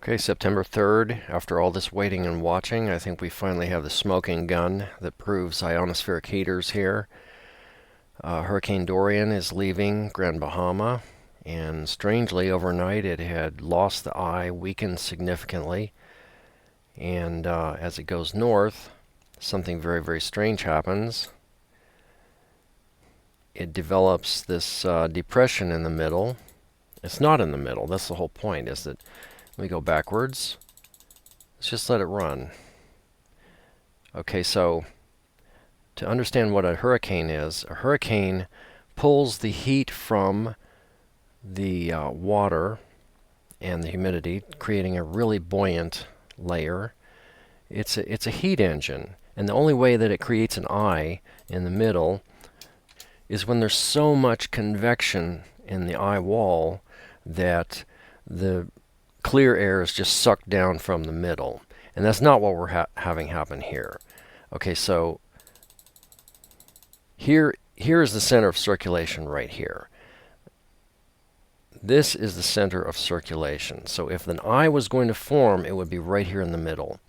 Okay, September 3rd, after all this waiting and watching, I think we finally have the smoking gun that proves ionospheric heaters here. Hurricane Dorian is leaving Grand Bahama, and strangely, overnight it had lost the eye, weakened significantly, and as it goes north, something very, very strange happens. It develops this depression in the middle. It's not in the middle, that's the whole point, is that we go backwards. Let's just let it run. Okay, so to understand what a hurricane pulls the heat from the water and the humidity, creating a really buoyant layer. It's a heat engine, and the only way that it creates an eye in the middle is when there's so much convection in the eye wall that the clear air is just sucked down from the middle. And that's not what we're having happen here. Okay, so here is the center of circulation right here. This is the center of circulation. So if an eye was going to form, it would be right here in the middle.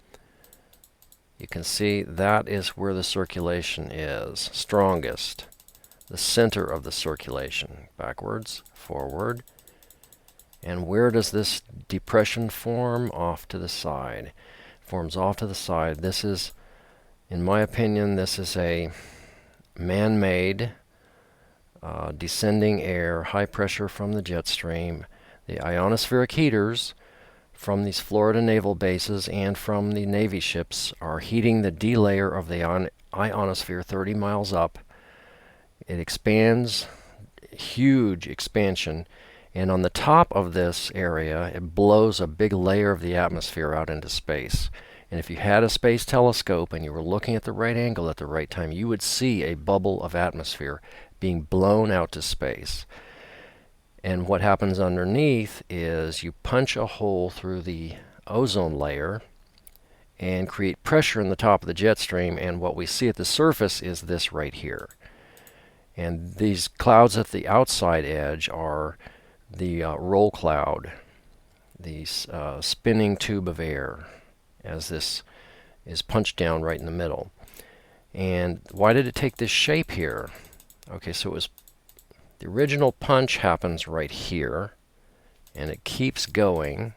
You can see that is where the circulation is strongest. The center of the circulation. Backwards, forward. And where does this depression form? Off to the side. Forms off to the side. This is, in my opinion, this is a man-made descending air, high pressure from the jet stream. The ionospheric heaters from these Florida naval bases and from the Navy ships are heating the D layer of the ionosphere 30 miles up. It expands, huge expansion. And on the top of this area, it blows a big layer of the atmosphere out into space. And if you had a space telescope and you were looking at the right angle at the right time, you would see a bubble of atmosphere being blown out to space. And what happens underneath is you punch a hole through the ozone layer and create pressure in the top of the jet stream, and what we see at the surface is this right here. And these clouds at the outside edge are the roll cloud, the spinning tube of air, as this is punched down right in the middle. And why did it take this shape here? Okay, so it was the original punch happens right here, and it keeps going.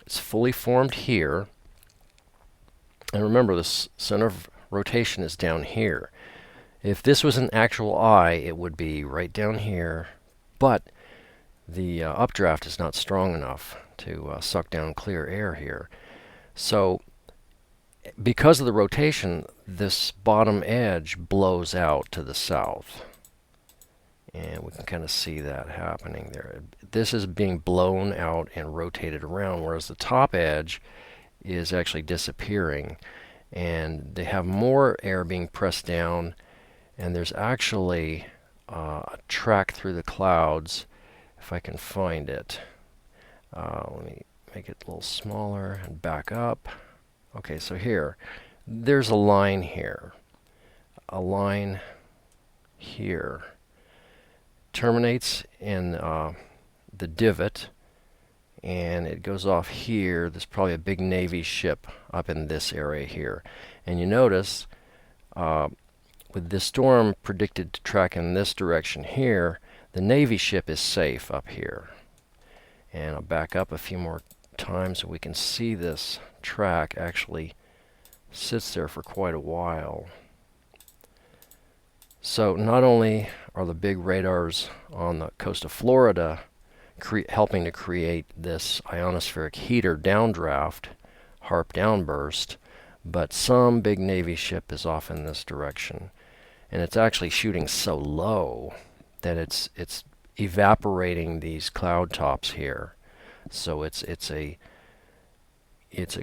It's fully formed here. And remember, the center of rotation is down here. If this was an actual eye, it would be right down here, but the updraft is not strong enough to suck down clear air here. So because of the rotation, this bottom edge blows out to the south. And we can kind of see that happening there. This is being blown out and rotated around, whereas the top edge is actually disappearing. And they have more air being pressed down, and there's actually a track through the clouds, if I can find it. Let me make it a little smaller and back up. Okay, so here, there's a line here. A line here. Terminates in the divot, and it goes off here. There's probably a big Navy ship up in this area here. And you notice, with this storm predicted to track in this direction here, the Navy ship is safe up here. And I'll back up a few more times so we can see this track actually sits there for quite a while. So not only are the big radars on the coast of Florida helping to create this ionospheric heater downdraft, HAARP downburst, but some big Navy ship is off in this direction. And it's actually shooting so low that it's evaporating these cloud tops here. So it's a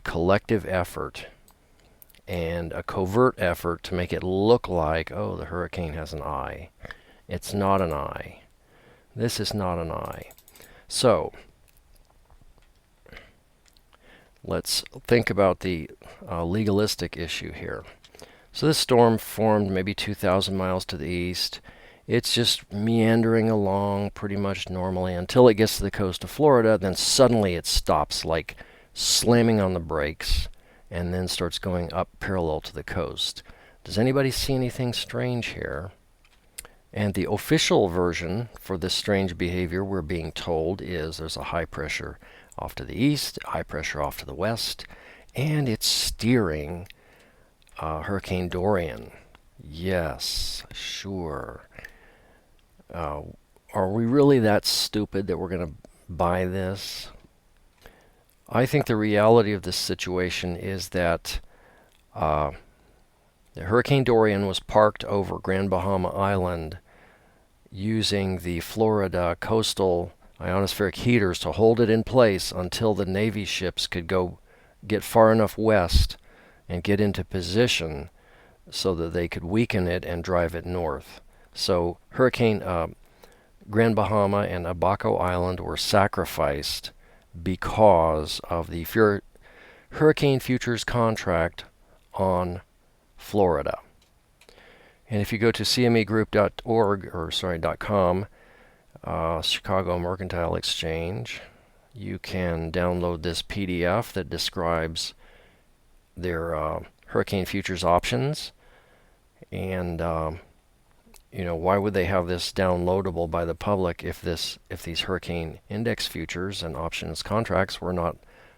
collective effort and a covert effort to make it look like, oh, the hurricane has an eye. It's not an eye. This is not an eye. So let's think about the legalistic issue here. So this storm formed maybe 2,000 miles to the east. It's just meandering along pretty much normally until it gets to the coast of Florida. Then suddenly it stops, like slamming on the brakes, and then starts going up parallel to the coast. Does anybody see anything strange here? And the official version for this strange behavior, we're being told, is there's a high pressure off to the east, high pressure off to the west, and it's steering Hurricane Dorian. Yes, sure. Are we really that stupid that we're going to buy this? I think the reality of this situation is that the Hurricane Dorian was parked over Grand Bahama Island using the Florida coastal ionospheric heaters to hold it in place until the Navy ships could get far enough west and get into position so that they could weaken it and drive it north. So Grand Bahama and Abaco Island were sacrificed because of the Hurricane Futures contract on Florida. And if you go to cmegroup.org, or sorry, .com, Chicago Mercantile Exchange, you can download this PDF that describes their hurricane futures options. And why would they have this downloadable by the public if these hurricane index futures and options contracts were not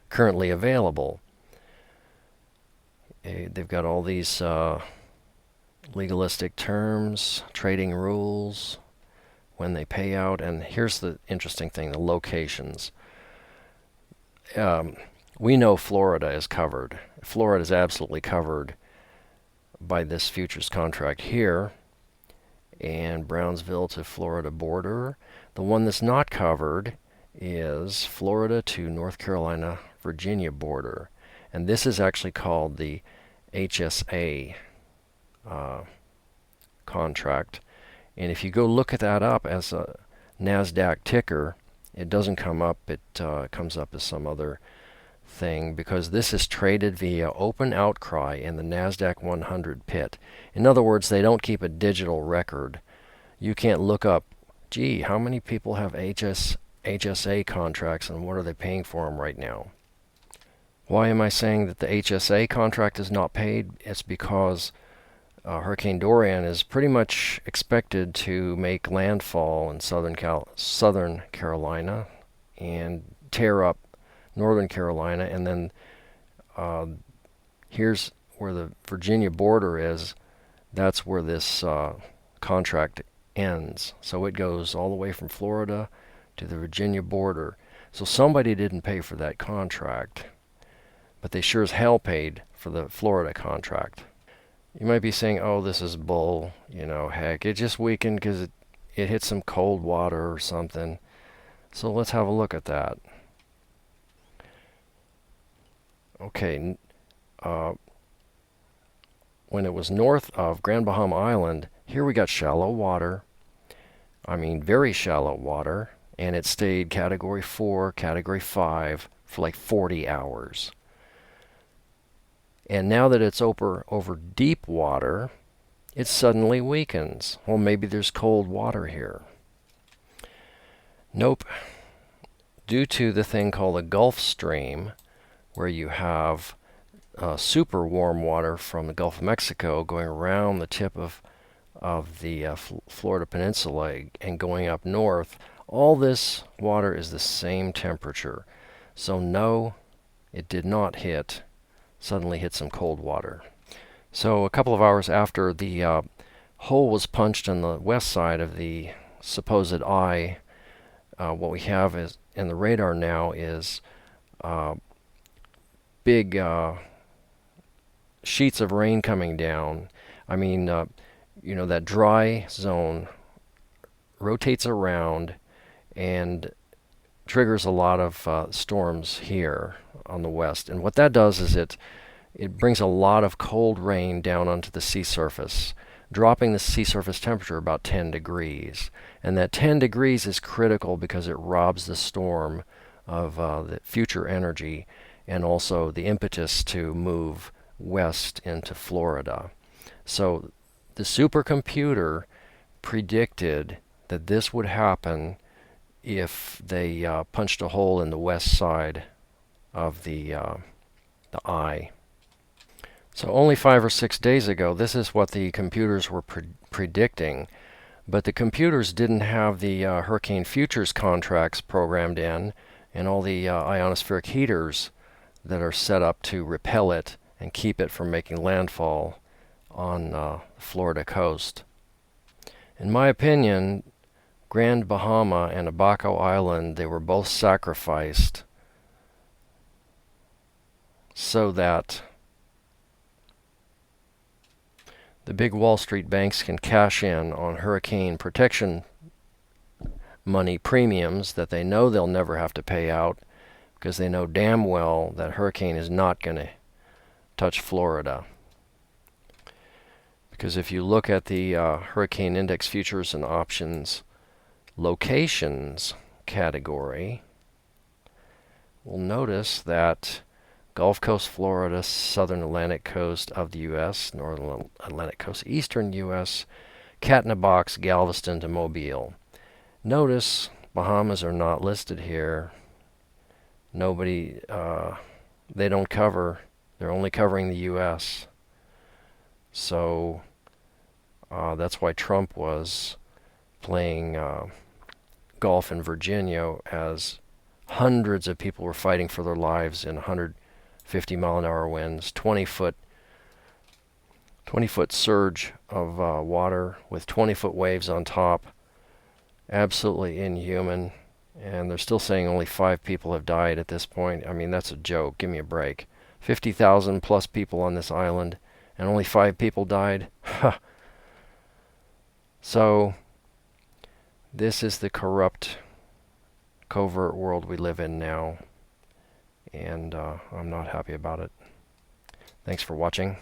currently available? They've got all these legalistic terms, trading rules, when they pay out, and here's the interesting thing, the locations. We know Florida is covered. Florida is absolutely covered by this futures contract here, and Brownsville to Florida border. The one that's not covered is Florida to North Carolina, Virginia border, and this is actually called the HSA contract. And if you go look at that up as a NASDAQ ticker, it doesn't come up. It comes up as some other thing because this is traded via open outcry in the NASDAQ 100 pit. In other words, they don't keep a digital record. You can't look up, gee, how many people have HSA contracts and what are they paying for them right now? Why am I saying that the HSA contract is not paid? It's because Hurricane Dorian is pretty much expected to make landfall in Southern Carolina and tear up Northern Carolina, and then here's where the Virginia border is. That's where this contract ends. So it goes all the way from Florida to the Virginia border. So somebody didn't pay for that contract, but they sure as hell paid for the Florida contract. You might be saying, oh, this is bull, heck, it just weakened because it hit some cold water or something. So let's have a look at that. Okay, when it was north of Grand Bahama Island, here we got shallow water. I mean, very shallow water, and it stayed Category 4, Category 5 for like 40 hours. And now that it's over deep water, it suddenly weakens. Well, maybe there's cold water here. Nope. Due to the thing called the Gulf Stream, where you have super warm water from the Gulf of Mexico going around the tip of the Florida Peninsula and going up north, all this water is the same temperature. So no, it did not suddenly hit some cold water. So a couple of hours after the hole was punched on the west side of the supposed eye, what we have is in the radar now is big sheets of rain coming down. I mean, that dry zone rotates around and triggers a lot of storms here on the west. And what that does is it brings a lot of cold rain down onto the sea surface, dropping the sea surface temperature about 10 degrees. And that 10 degrees is critical because it robs the storm of the future energy and also the impetus to move west into Florida. So the supercomputer predicted that this would happen if they punched a hole in the west side of the eye. So only 5 or 6 days ago, this is what the computers were predicting. But the computers didn't have the hurricane futures contracts programmed in and all the ionospheric heaters that are set up to repel it and keep it from making landfall on the Florida coast. In my opinion, Grand Bahama and Abaco Island, they were both sacrificed so that the big Wall Street banks can cash in on hurricane protection money premiums that they know they'll never have to pay out because they know damn well that hurricane is not going to touch Florida. Because if you look at the Hurricane Index Futures and Options Locations category, we'll notice that Gulf Coast, Florida, Southern Atlantic coast of the U.S., Northern Atlantic coast, Eastern U.S., Cat in a Box, Galveston to Mobile. Notice Bahamas are not listed here. Nobody, they don't cover, they're only covering the U.S. So that's why Trump was playing golf in Virginia as hundreds of people were fighting for their lives in 150-mile-an-hour winds, 20-foot surge of water with 20-foot waves on top. Absolutely inhuman. And they're still saying only 5 people have died at this point. I mean, that's a joke. Give me a break. 50,000 plus people on this island, and only 5 people died? So, this is the corrupt, covert world we live in now. And I'm not happy about it. Thanks for watching.